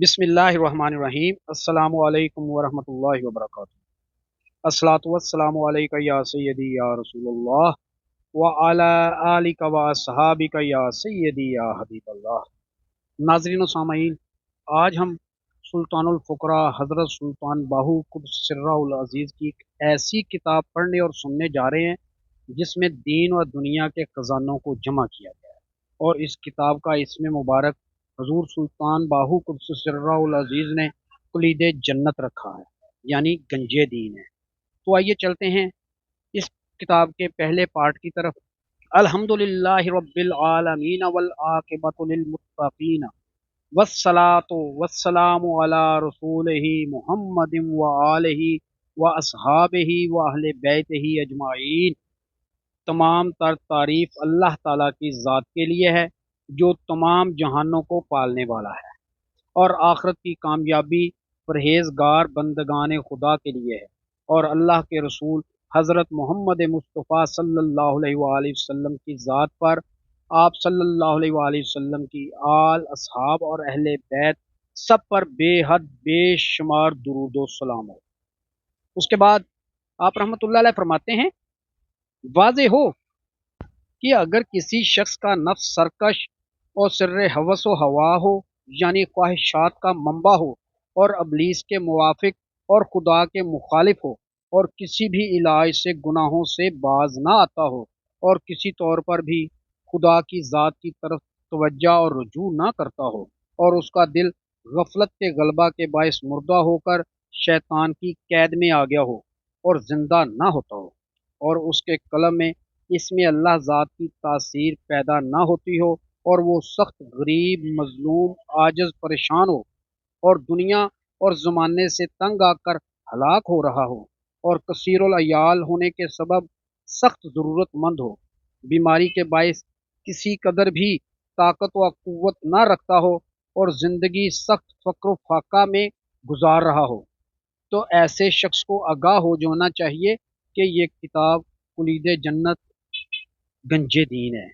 بسم اللہ الرحمن الرحیم۔ السلام علیکم ورحمۃ اللہ وبرکاتہ۔ الصلاۃ والسلام علیک یا سیدی یا رسول اللہ وعلی آلک و اصحابک یا سیدی یا حبیب اللہ۔ ناظرین و سامعین، آج ہم سلطان الفقراء حضرت سلطان باہو قدس سرہ العزیز کی ایک ایسی کتاب پڑھنے اور سننے جا رہے ہیں جس میں دین و دنیا کے خزانوں کو جمع کیا گیا ہے، اور اس کتاب کا اسم مبارک حضور سلطان باہو قدس سرہ العزیز نے کلید جنت رکھا ہے، یعنی گنج دین ہے۔ تو آئیے چلتے ہیں اس کتاب کے پہلے پارٹ کی طرف۔ الحمدللہ رب العالمین والعاقبۃ للمتقین والصلاۃ والسلام علی رسولہ محمد وآلہ واصحابہ واہل بیتہ اجمعین۔ تمام تر تعریف اللہ تعالیٰ کی ذات کے لیے ہے جو تمام جہانوں کو پالنے والا ہے، اور آخرت کی کامیابی پرہیزگار بندگان خدا کے لیے ہے، اور اللہ کے رسول حضرت محمد مصطفیٰ صلی اللہ علیہ وآلہ وسلم کی ذات پر، آپ صلی اللہ علیہ وآلہ وسلم کی آل اصحاب اور اہل بیت سب پر بے حد بے شمار درود و سلام ہو۔ اس کے بعد آپ رحمۃ اللہ علیہ فرماتے ہیں، واضح ہو کہ اگر کسی شخص کا نفس سرکش اور سر حوث و ہوا ہو، یعنی خواہشات کا منبع ہو، اور ابلیس کے موافق اور خدا کے مخالف ہو، اور کسی بھی علاج سے گناہوں سے باز نہ آتا ہو، اور کسی طور پر بھی خدا کی ذات کی طرف توجہ اور رجوع نہ کرتا ہو، اور اس کا دل غفلت کے غلبہ کے باعث مردہ ہو کر شیطان کی قید میں آ گیا ہو اور زندہ نہ ہوتا ہو، اور اس کے قلم میں اس میں اللہ ذات کی تاثیر پیدا نہ ہوتی ہو، اور وہ سخت غریب، مظلوم، عاجز، پریشان ہو، اور دنیا اور زمانے سے تنگ آ کر ہلاک ہو رہا ہو، اور کثیر العیال ہونے کے سبب سخت ضرورت مند ہو، بیماری کے باعث کسی قدر بھی طاقت و قوت نہ رکھتا ہو، اور زندگی سخت فقر و فاقہ میں گزار رہا ہو، تو ایسے شخص کو آگاہ ہو جانا چاہیے کہ یہ کتاب کلید جنت گنج دین ہے،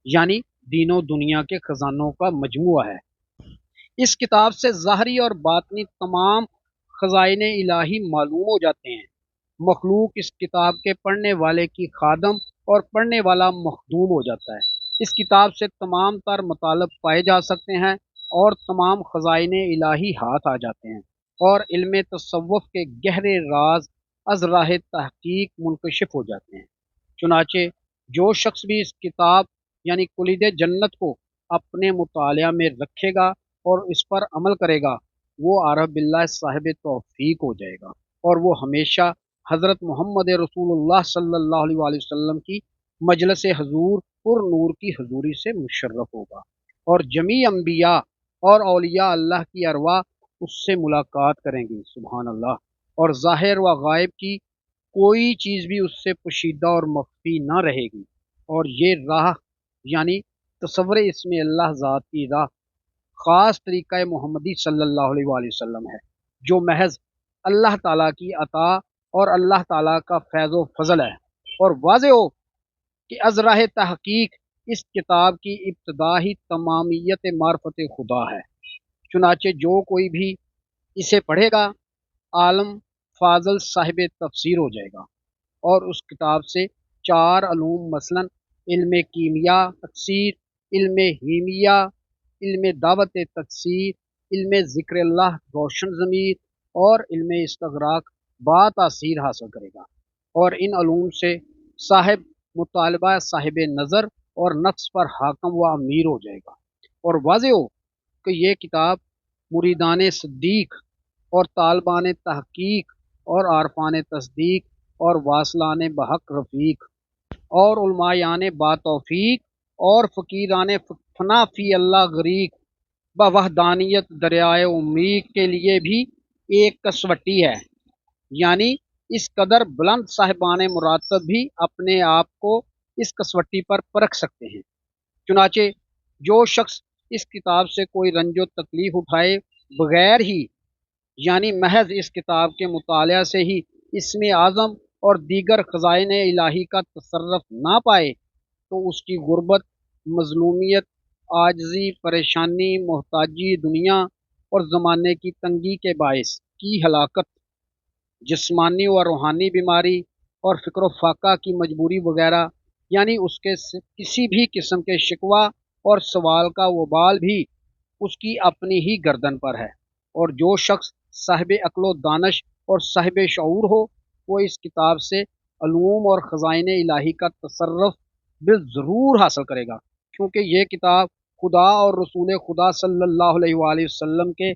یعنی دین و دنیا کے خزانوں کا مجموعہ ہے۔ اس کتاب سے ظاہری اور باطنی تمام خزائن الہی معلوم ہو جاتے ہیں۔ مخلوق اس کتاب کے پڑھنے والے کی خادم اور پڑھنے والا مخدوم ہو جاتا ہے۔ اس کتاب سے تمام تر مطالب پائے جا سکتے ہیں، اور تمام خزائن الہی ہاتھ آ جاتے ہیں، اور علم تصوف کے گہرے راز از راہ تحقیق منکشف ہو جاتے ہیں۔ چنانچہ جو شخص بھی اس کتاب یعنی کلید جنت کو اپنے مطالعہ میں رکھے گا اور اس پر عمل کرے گا، وہ عارف باللہ صاحب توفیق ہو جائے گا، اور وہ ہمیشہ حضرت محمد رسول اللہ صلی اللہ علیہ وآلہ وسلم کی مجلس حضور پر نور کی حضوری سے مشرف ہوگا، اور جمیع انبیاء اور اولیاء اللہ کی ارواح اس سے ملاقات کریں گی، سبحان اللہ، اور ظاہر و غائب کی کوئی چیز بھی اس سے پوشیدہ اور مخفی نہ رہے گی، اور یہ راہ یعنی تصور اسم اللہ ذات کی راہ خاص طریقہ محمدی صلی اللہ علیہ وآلہ وسلم ہے، جو محض اللہ تعالیٰ کی عطا اور اللہ تعالیٰ کا فیض و فضل ہے۔ اور واضح ہو کہ از راہ تحقیق اس کتاب کی ابتدا ہی تمامیت معرفت خدا ہے۔ چنانچہ جو کوئی بھی اسے پڑھے گا عالم فاضل صاحب تفسیر ہو جائے گا، اور اس کتاب سے چار علوم مثلا علم کیمیا تفسیر، علم ہیمیا، علم دعوت تفسیر، علم ذکر اللہ روشن ضمیر، اور علم استغراق با تاثیر حاصل کرے گا، اور ان علوم سے صاحب مطالبہ صاحب نظر اور نفس پر حاکم و امیر ہو جائے گا۔ اور واضح ہو کہ یہ کتاب مریدان صدیق اور طالبان تحقیق اور عارفان تصدیق اور واصلان بحق رفیق اور علمایان با توفیق اور فقیران فنا فی اللہ غریق بوحدانیت دریائے امید کے لیے بھی ایک کسوٹی ہے، یعنی اس قدر بلند صاحبان مراتب بھی اپنے آپ کو اس کسوٹی پر پرکھ سکتے ہیں۔ چنانچہ جو شخص اس کتاب سے کوئی رنج و تکلیف اٹھائے بغیر ہی، یعنی محض اس کتاب کے مطالعہ سے ہی اسم اعظم اور دیگر خزائن الہی کا تصرف نہ پائے، تو اس کی غربت، مظلومیت، عاجزی، پریشانی، محتاجی دنیا اور زمانے کی تنگی کے باعث کی ہلاکت، جسمانی و روحانی بیماری اور فکر و فاقہ کی مجبوری وغیرہ، یعنی اس کے کسی بھی قسم کے شکوہ اور سوال کا وبال بھی اس کی اپنی ہی گردن پر ہے۔ اور جو شخص صاحب عقل و دانش اور صاحب شعور ہو، وہ اس کتاب سے علوم اور خزائن الہی کا تصرف بالضرور حاصل کرے گا، کیونکہ یہ کتاب خدا اور رسول خدا صلی اللہ علیہ وآلہ وسلم کے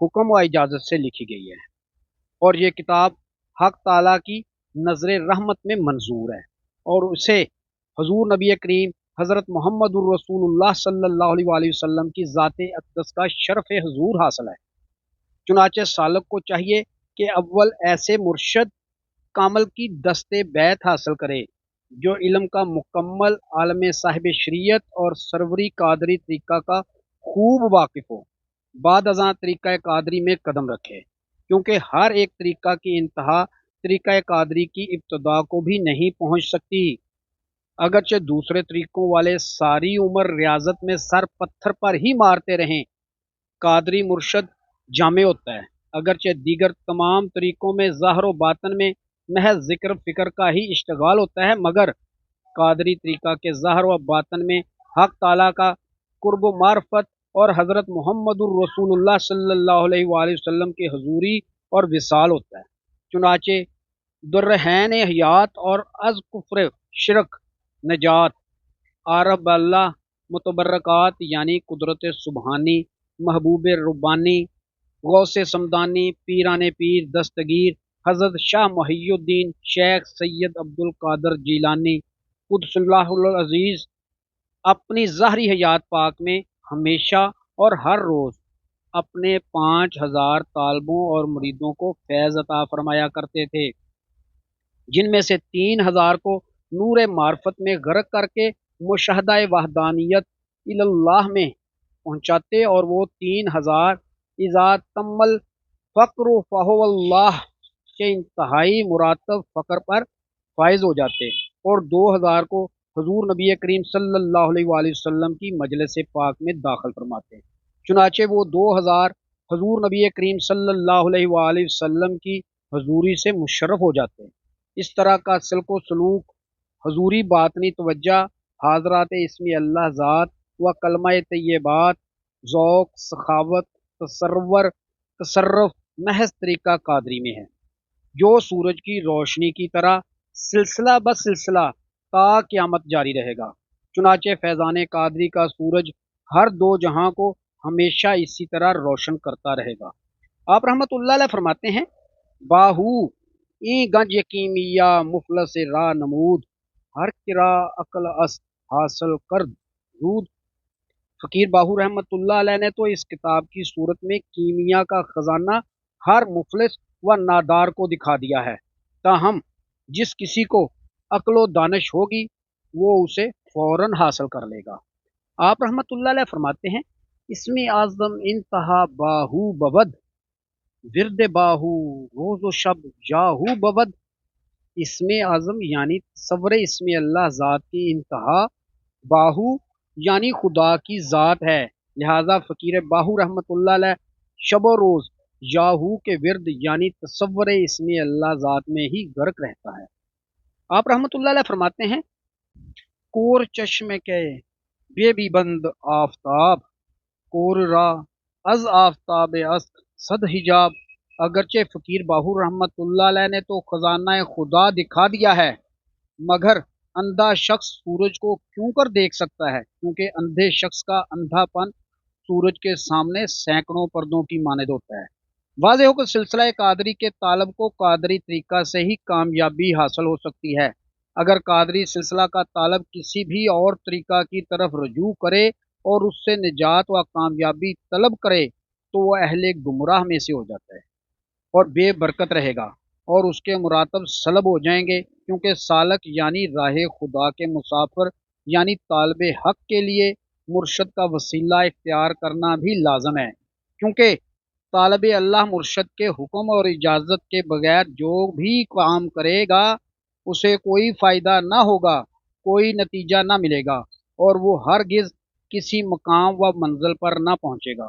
حکم و اجازت سے لکھی گئی ہے، اور یہ کتاب حق تعالیٰ کی نظر رحمت میں منظور ہے، اور اسے حضور نبی کریم حضرت محمد الرسول اللہ صلی اللہ علیہ وآلہ وسلم کی ذات اقدس کا شرف حضور حاصل ہے۔ چنانچہ سالک کو چاہیے کہ اول ایسے مرشد کامل کی دست بیت حاصل کرے جو علم کا مکمل عالم صاحب شریعت اور سروری قادری طریقہ کا خوب واقف ہو، بعد ازاں طریقہ قادری میں قدم رکھے، کیونکہ ہر ایک طریقہ کی انتہا طریقہ قادری کی ابتدا کو بھی نہیں پہنچ سکتی۔ اگرچہ دوسرے طریقوں والے ساری عمر ریاضت میں سر پتھر پر ہی مارتے رہیں، قادری مرشد جامع ہوتا ہے۔ اگرچہ دیگر تمام طریقوں میں ظاہر و باطن میں محض ذکر فکر کا ہی اشتغال ہوتا ہے، مگر قادری طریقہ کے ظاہر و باطن میں حق تعالیٰ کا قرب و معرفت اور حضرت محمد الرسول اللہ صلی اللہ علیہ وآلہ وسلم کی حضوری اور وصال ہوتا ہے۔ چنانچہ درہین حیات اور از کفر شرک نجات، عرب اللہ متبرکات یعنی قدرت سبحانی، محبوب ربانی، غوث سمدانی، پیران پیر دستگیر حضرت شاہ محی الدین شیخ سید عبد القادر جیلانی قدس اللہ العزیز اپنی ظاہری حیات پاک میں ہمیشہ اور ہر روز اپنے 5000 طالبوں اور مریدوں کو فیض عطا فرمایا کرتے تھے، جن میں سے 3000 کو نور معرفت میں غرق کر کے مشاہدہ وحدانیت اللہ میں پہنچاتے، اور وہ 3000 اذا تم الفقر فہو اللہ کے انتہائی مراتب فقر پر فائز ہو جاتے، اور 2000 کو حضور نبی کریم صلی اللہ علیہ وآلہ وسلم کی مجلس پاک میں داخل فرماتے۔ چنانچہ وہ 2000 حضور نبی کریم صلی اللہ علیہ وآلہ وسلم کی حضوری سے مشرف ہو جاتے۔ اس طرح کا سلک و سلوک، حضوری باطنی توجہ، حاضرات اسمی اللہ ذات و کلمہ طیبات، ذوق، سخاوت، تصرف محض طریقہ قادری میں ہے، جو سورج کی روشنی کی طرح سلسلہ بسلسلہ تا قیامت جاری رہے گا۔ چنانچہ فیضان قادری کا سورج ہر دو جہاں کو ہمیشہ اسی طرح روشن کرتا رہے گا۔ آپ رحمت اللہ علیہ فرماتے ہیں، باہو این گنج یقینیہ مفلس را نمود، ہر کرا عقل است حاصل کرد زود۔ فقیر باہو رحمت اللہ علیہ نے تو اس کتاب کی صورت میں کیمیا کا خزانہ ہر مفلس و نادار کو دکھا دیا ہے، تاہم جس کسی کو عقل و دانش ہوگی وہ اسے فوراً حاصل کر لے گا۔ آپ رحمت اللہ علیہ فرماتے ہیں، اسم اعظم انتہا باہو ببد، ورد باہو روز و شب جاہو ببد۔ اسم اعظم یعنی تصور اسم اللہ ذات کی انتہا باہو یعنی خدا کی ذات ہے، لہذا فقیر باہو رحمت اللہ علیہ شب و روز یاہو کے ورد یعنی تصور اسم اللہ ذات میں ہی غرق رہتا ہے۔ آپ رحمت اللہ علیہ فرماتے ہیں، کور چشم کے بے بھی بند آفتاب، کور را از آفتاب است صد حجاب۔ اگرچہ فقیر باہو رحمت اللہ علیہ نے تو خزانہ خدا دکھا دیا ہے، مگر اندھا شخص سورج کو کیوں کر دیکھ سکتا ہے، کیونکہ اندھے شخص کا اندھا پن سورج کے سامنے سینکڑوں پردوں کی مانند ہوتا ہے۔ واضح ہو کہ سلسلہ قادری کے طالب کو قادری طریقہ سے ہی کامیابی حاصل ہو سکتی ہے۔ اگر قادری سلسلہ کا طالب کسی بھی اور طریقہ کی طرف رجوع کرے اور اس سے نجات و کامیابی طلب کرے تو وہ اہل گمراہ میں سے ہو جاتا ہے اور بے برکت رہے گا، اور اس کے مراتب سلب ہو جائیں گے، کیونکہ سالک یعنی راہ خدا کے مسافر یعنی طالب حق کے لیے مرشد کا وسیلہ اختیار کرنا بھی لازم ہے، کیونکہ طالب اللہ مرشد کے حکم اور اجازت کے بغیر جو بھی کام کرے گا اسے کوئی فائدہ نہ ہوگا، کوئی نتیجہ نہ ملے گا، اور وہ ہرگز کسی مقام و منزل پر نہ پہنچے گا۔